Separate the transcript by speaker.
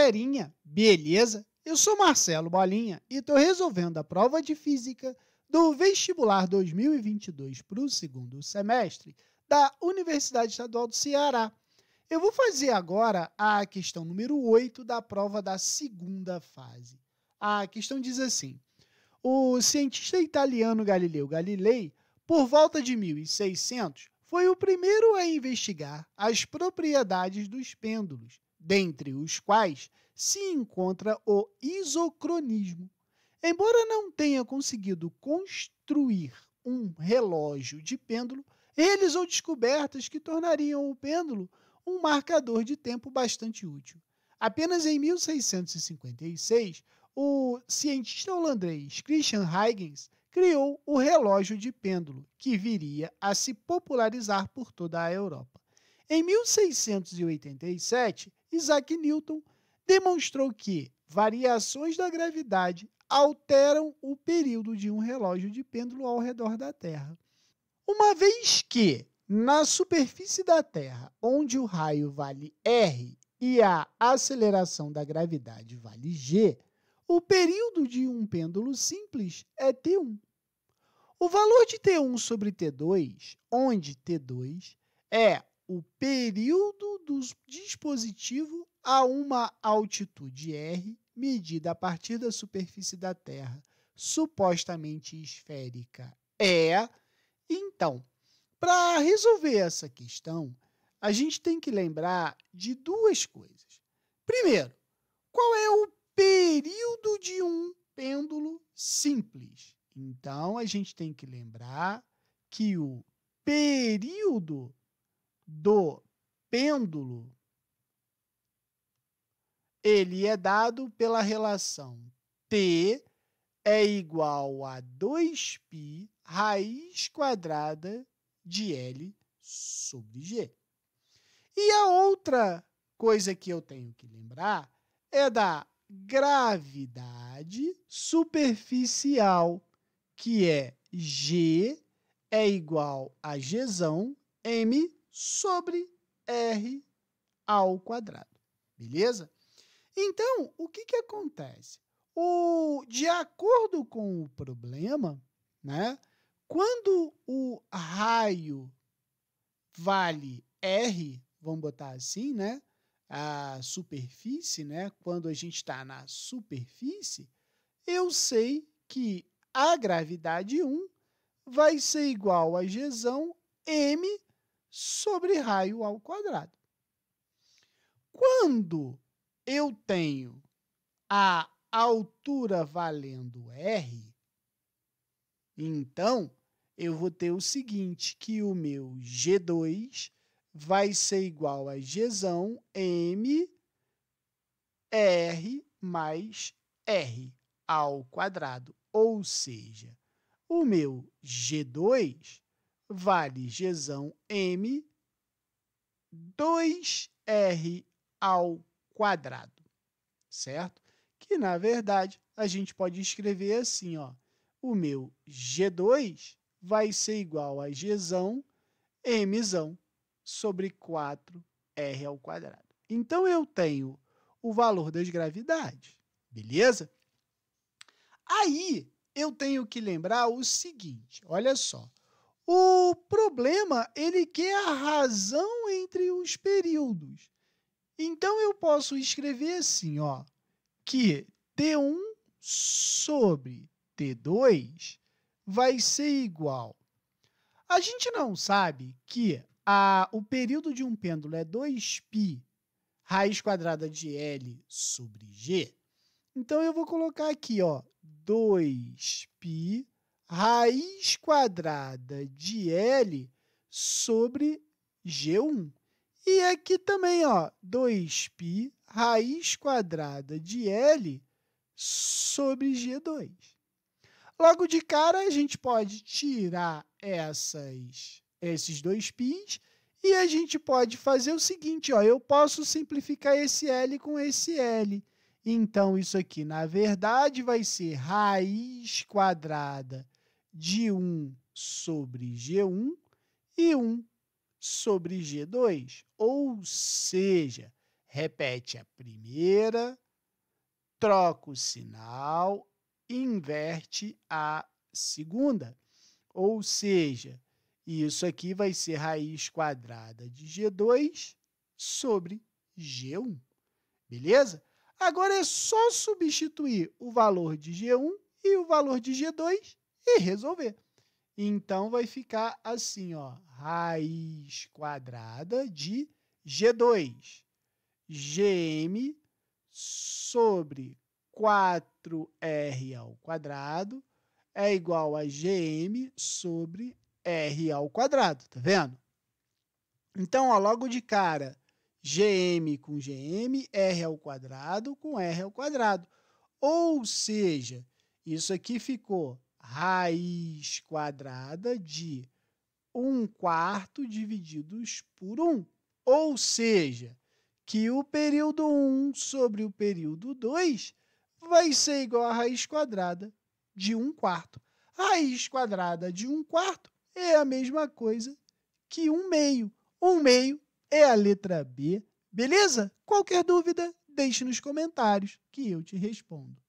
Speaker 1: galerinha, beleza? Eu sou Marcelo Bolinha e estou resolvendo a prova de Física do Vestibular 2022 para o segundo semestre da Universidade Estadual do Ceará. Eu vou fazer agora a questão número 8 da prova da segunda fase. A questão diz assim: o cientista italiano Galileu Galilei, por volta de 1600, foi o primeiro a investigar as propriedades dos pêndulos, dentre os quais se encontra o isocronismo. Embora não tenha conseguido construir um relógio de pêndulo, realizou descobertas que tornariam o pêndulo um marcador de tempo bastante útil. Apenas em 1656, o cientista holandês Christian Huygens criou o relógio de pêndulo, que viria a se popularizar por toda a Europa. Em 1687, Isaac Newton demonstrou que variações da gravidade alteram o período de um relógio de pêndulo ao redor da Terra. Uma vez que, na superfície da Terra, onde o raio vale R e a aceleração da gravidade vale G, o período de um pêndulo simples é T1. O valor de T1 sobre T2, onde T2 é o período do dispositivo a uma altitude R, medida a partir da superfície da Terra, supostamente esférica, Então, para resolver essa questão, a gente tem que lembrar de duas coisas. Primeiro, qual é o período de um pêndulo simples? Então, a gente tem que lembrar que o período do pêndulo ele é dado pela relação T é igual a 2π raiz quadrada de L sobre G. E a outra coisa que eu tenho que lembrar é da gravidade superficial, que é G é igual a Gzão m sobre R ao quadrado. Beleza? Então, o que acontece? De acordo com o problema, né, quando o raio vale R, vamos botar assim, né, a superfície, né, quando a gente está na superfície, eu sei que a gravidade 1 vai ser igual a Gzão m sobre raio ao quadrado. Quando eu tenho a altura valendo R, então eu vou ter o seguinte, que o meu G2 vai ser igual a Gzão m R mais R ao quadrado, ou seja, o meu G2 vale Gzão m 2R ao quadrado, certo? Que, na verdade, a gente pode escrever assim, ó, o meu G2 vai ser igual a Gzão mzão sobre 4R ao quadrado. Então, eu tenho o valor das gravidades, beleza? Aí, eu tenho que lembrar o seguinte, olha só. O problema, ele quer a razão entre os períodos. Então, eu posso escrever assim, ó, que T1 sobre T2 vai ser igual. A gente não sabe que o período de um pêndulo é 2π raiz quadrada de L sobre G. Então, eu vou colocar aqui, ó, 2π raiz quadrada de L sobre G1. E aqui também, ó, 2π raiz quadrada de L sobre G2. Logo de cara, a gente pode tirar esses 2π's e a gente pode fazer o seguinte, ó, eu posso simplificar esse L com esse L. Então, isso aqui, na verdade, vai ser raiz quadrada de 1 sobre G1 e 1 sobre G2. Ou seja, repete a primeira, troca o sinal, inverte a segunda. Ou seja, isso aqui vai ser raiz quadrada de G2 sobre G1. Beleza? Agora é só substituir o valor de G1 e o valor de G2 e resolver. Então, vai ficar assim, ó, raiz quadrada de G2, Gm sobre 4R ao quadrado é igual a Gm sobre R ao quadrado, tá vendo? Então, ó, logo de cara, Gm com Gm, R ao quadrado com R ao quadrado. Ou seja, isso aqui ficou raiz quadrada de 1/4 divididos por 1. Ou seja, que o período 1 sobre o período 2 vai ser igual a raiz quadrada de 1/4. Raiz quadrada de 1/4 é a mesma coisa que 1/2. 1/2 é a letra B. Beleza? Qualquer dúvida, deixe nos comentários que eu te respondo.